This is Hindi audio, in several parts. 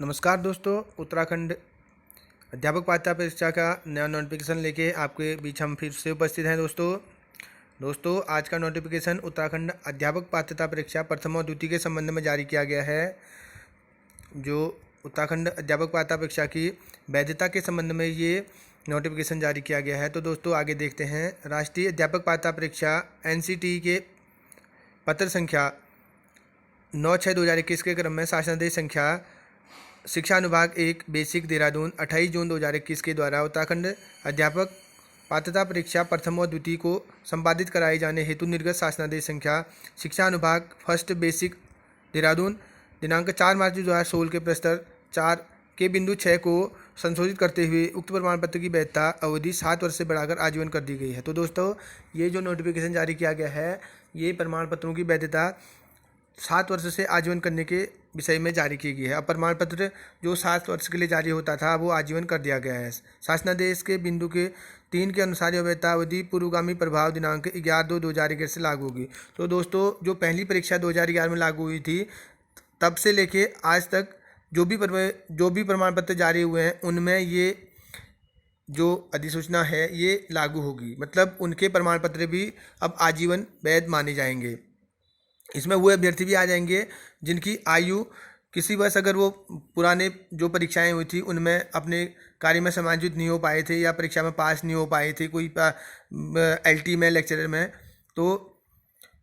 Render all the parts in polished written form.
नमस्कार दोस्तों, उत्तराखंड अध्यापक पात्रता परीक्षा का नया नोटिफिकेशन लेके आपके बीच हम फिर से उपस्थित हैं। दोस्तों आज का नोटिफिकेशन उत्तराखंड अध्यापक पात्रता परीक्षा प्रथम और द्वितीय के संबंध में जारी किया गया है। जो उत्तराखंड अध्यापक पात्रता परीक्षा की वैधता के संबंध में ये नोटिफिकेशन जारी किया गया है। तो दोस्तों आगे देखते हैं। राष्ट्रीय अध्यापक पात्रता परीक्षा NCT के पत्र संख्या 9/6/2021 के क्रम में शासनादेश संख्या शिक्षा अनुभाग 1 बेसिक देहरादून 28 जून 2021 के द्वारा उत्तराखंड अध्यापक पात्रता परीक्षा प्रथम और द्वितीय को संपादित कराए जाने हेतु निर्गत शासनादेश संख्या शिक्षा अनुभाग फर्स्ट बेसिक देहरादून दिनांक 4 मार्च 2016 के प्रस्तर 4 के बिंदु 6 को संशोधित करते हुए उक्त प्रमाण पत्र की वैधता अवधि 7 वर्ष से बढ़ाकर आजीवन कर दी गई है। तो दोस्तों ये जो नोटिफिकेशन जारी किया गया है, ये प्रमाण पत्रों की वैधता 7 वर्ष से आजीवन करने के विषय में जारी की गई है। अब प्रमाण पत्र जो 7 वर्ष के लिए जारी होता था वो आजीवन कर दिया गया है। शासनादेश के बिंदु के 3 के अनुसार यह वैधता अवधि पूर्वगामी प्रभाव दिनांक 11/2/2011 से लागू होगी। तो दोस्तों जो पहली परीक्षा 2011 में लागू हुई थी, तब से लेके आज तक जो भी प्रमाण पत्र जारी हुए हैं उनमें ये जो अधिसूचना है ये लागू होगी। मतलब उनके प्रमाण पत्र भी अब आजीवन वैध माने जाएंगे। इसमें वो अभ्यर्थी भी आ जाएंगे जिनकी आयु किसी वर्ष अगर वो पुराने जो परीक्षाएं हुई थी उनमें अपने कार्य में समायोजित नहीं हो पाए थे या परीक्षा में पास नहीं हो पाए थे, कोई LT में लेक्चरर में, तो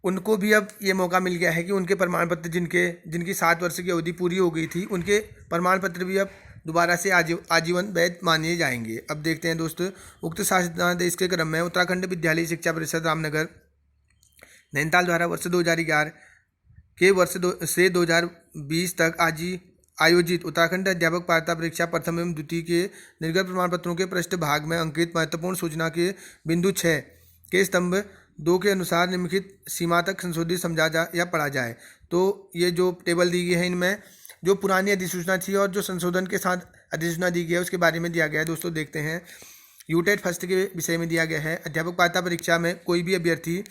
उनको भी अब ये मौका मिल गया है कि उनके प्रमाण पत्र जिनकी 7 वर्ष की अवधि पूरी हो गई थी, उनके प्रमाण पत्र भी अब दोबारा से आजीवन वैध माने जाएंगे। अब देखते हैं दोस्तों, उक्त शासनादेश के क्रम में उत्तराखंड विद्यालय शिक्षा परिषद रामनगर नैनीताल द्वारा वर्ष 2011 के से 2020 तक आयोजित उत्तराखंड अध्यापक पात्रता परीक्षा प्रथम एवं द्वितीय के निर्गत प्रमाण पत्रों के पृष्ठ भाग में अंकित महत्वपूर्ण सूचना के बिंदु 6 के स्तंभ 2 के अनुसार निम्नलिखित सीमा तक संशोधित समझा जा या पढ़ा जाए। तो ये जो टेबल दी गई है, इनमें जो पुरानी अधिसूचना थी और जो संशोधन के साथ अधिसूचना दी गई है उसके बारे में दिया गया है। दोस्तों देखते हैं। यूटेट फर्स्ट के विषय में दिया गया है। अध्यापक पात्रता परीक्षा में कोई भी अभ्यर्थी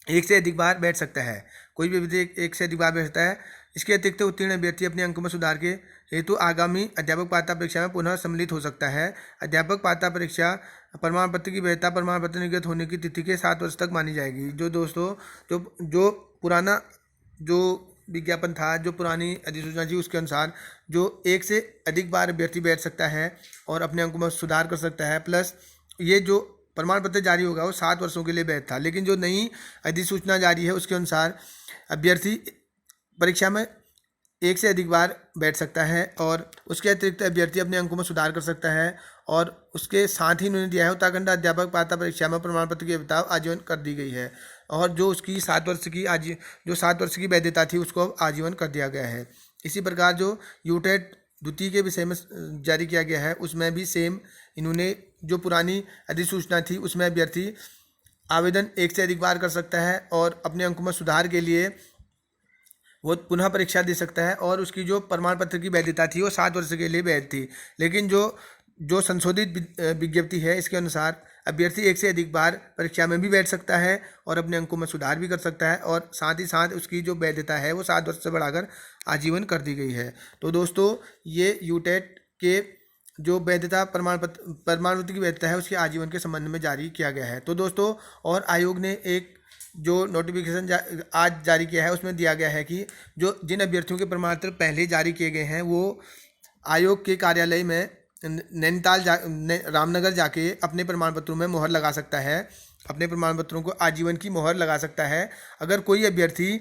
एक से अधिक बार बैठ सकता है। कोई भी अभ्यर्थी एक से अधिक बार बैठ सकता है। इसके अतिरिक्त उत्तीर्ण अभ्यर्थी अपने अंकों में सुधार के हेतु आगामी अध्यापक पात्रता परीक्षा में पुनः सम्मिलित हो सकता है। अध्यापक पात्रता परीक्षा प्रमाण पत्र की वैधता प्रमाण पत्र निर्गत होने की तिथि के 7 वर्ष तक मानी जाएगी। जो दोस्तों जो पुराना जो विज्ञापन था, जो पुरानी अधिसूचना थी, उसके अनुसार जो एक से अधिक बार अभ्यर्थी बैठ सकता है और अपने अंकों में सुधार कर सकता है, प्लस ये जो प्रमाण पत्र जारी होगा वो 7 वर्षों के लिए वैध था। लेकिन जो नई अधिसूचना जारी है उसके अनुसार अभ्यर्थी परीक्षा में एक से अधिक बार बैठ सकता है और उसके अतिरिक्त अभ्यर्थी अपने अंकों में सुधार कर सकता है। और उसके साथ ही उन्होंने दिया है उत्तराखंड अध्यापक पात्रता परीक्षा में प्रमाण पत्र की वैधता आजीवन कर दी गई है और जो उसकी 7 वर्ष की वैधता थी उसको अब आजीवन कर दिया गया है। इसी प्रकार जो यूटेट द्वितीय के विषय में जारी किया गया है उसमें भी सेम इन्होंने जो पुरानी अधिसूचना थी उसमें अभ्यर्थी आवेदन एक से अधिक बार कर सकता है और अपने अंकों में सुधार के लिए वो पुनः परीक्षा दे सकता है और उसकी जो प्रमाण पत्र की वैधता थी वो 7 वर्ष के लिए वैध थी। लेकिन जो संशोधित विज्ञप्ति है इसके अनुसार अभ्यर्थी एक से अधिक बार परीक्षा में भी बैठ सकता है और अपने अंकों में सुधार भी कर सकता है और साथ ही साथ उसकी जो वैधता है वो 7 वर्ष से बढ़ाकर आजीवन कर दी गई है। तो दोस्तों ये यूटेट के जो वैधता प्रमाण पत्र की वैधता है उसके आजीवन के संबंध में जारी किया गया है। तो दोस्तों और आयोग ने एक जो नोटिफिकेशन आज जारी किया है उसमें दिया गया है कि जो जिन अभ्यर्थियों के प्रमाण पत्र पहले जारी किए गए हैं वो आयोग के कार्यालय में नैनीताल रामनगर जाके अपने प्रमाण पत्रों में मोहर लगा सकता है, अपने प्रमाण पत्रों को आजीवन की मोहर लगा सकता है। अगर कोई अभ्यर्थी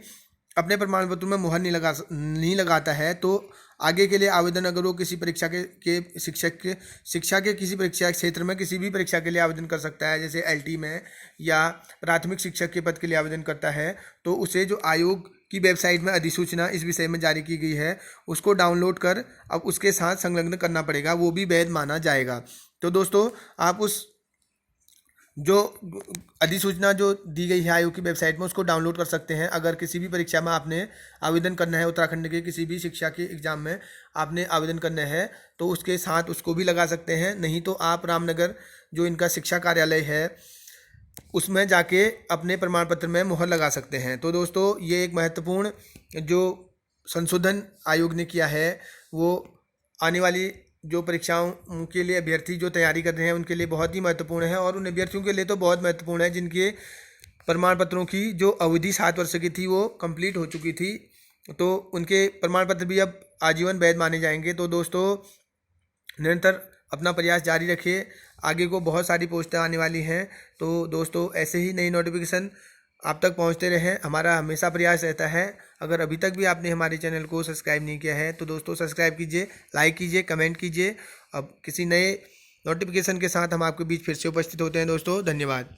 अपने प्रमाण पत्रों में मोहर नहीं लगाता है तो आगे के लिए आवेदन अगर वो किसी परीक्षा के शिक्षा के किसी परीक्षा क्षेत्र में किसी भी परीक्षा के लिए आवेदन कर सकता है, जैसे LT में या प्राथमिक शिक्षक के पद के लिए आवेदन करता है, तो उसे जो आयोग की वेबसाइट में अधिसूचना इस विषय में जारी की गई है उसको डाउनलोड कर अब उसके साथ संलग्न करना पड़ेगा, वो भी वैध माना जाएगा। तो दोस्तों आप उस जो अधिसूचना जो दी गई है आयोग की वेबसाइट में उसको डाउनलोड कर सकते हैं। अगर किसी भी परीक्षा में आपने आवेदन करना है, उत्तराखंड के किसी भी शिक्षा के एग्ज़ाम में आपने आवेदन करना है तो उसके साथ उसको भी लगा सकते हैं। नहीं तो आप रामनगर जो इनका शिक्षा कार्यालय है उसमें जाके अपने प्रमाण पत्र में मोहर लगा सकते हैं। तो दोस्तों ये एक महत्वपूर्ण जो संशोधन आयोग ने किया है वो आने वाली जो परीक्षाओं के लिए अभ्यर्थी जो तैयारी कर रहे हैं उनके लिए बहुत ही महत्वपूर्ण है, और उन अभ्यर्थियों के लिए तो बहुत महत्वपूर्ण है जिनके प्रमाण पत्रों की जो अवधि 7 वर्ष की थी वो कंप्लीट हो चुकी थी, तो उनके प्रमाण पत्र भी अब आजीवन वैध माने जाएंगे। तो दोस्तों निरंतर अपना प्रयास जारी रखिए, आगे को बहुत सारी पोस्टें आने वाली हैं। तो दोस्तों ऐसे ही नई नोटिफिकेशन आप तक पहुंचते रहें, हमारा हमेशा प्रयास रहता है। अगर अभी तक भी आपने हमारे चैनल को सब्सक्राइब नहीं किया है तो दोस्तों सब्सक्राइब कीजिए, लाइक कीजिए, कमेंट कीजिए। अब किसी नए नोटिफिकेशन के साथ हम आपके बीच फिर से उपस्थित होते हैं दोस्तों। धन्यवाद।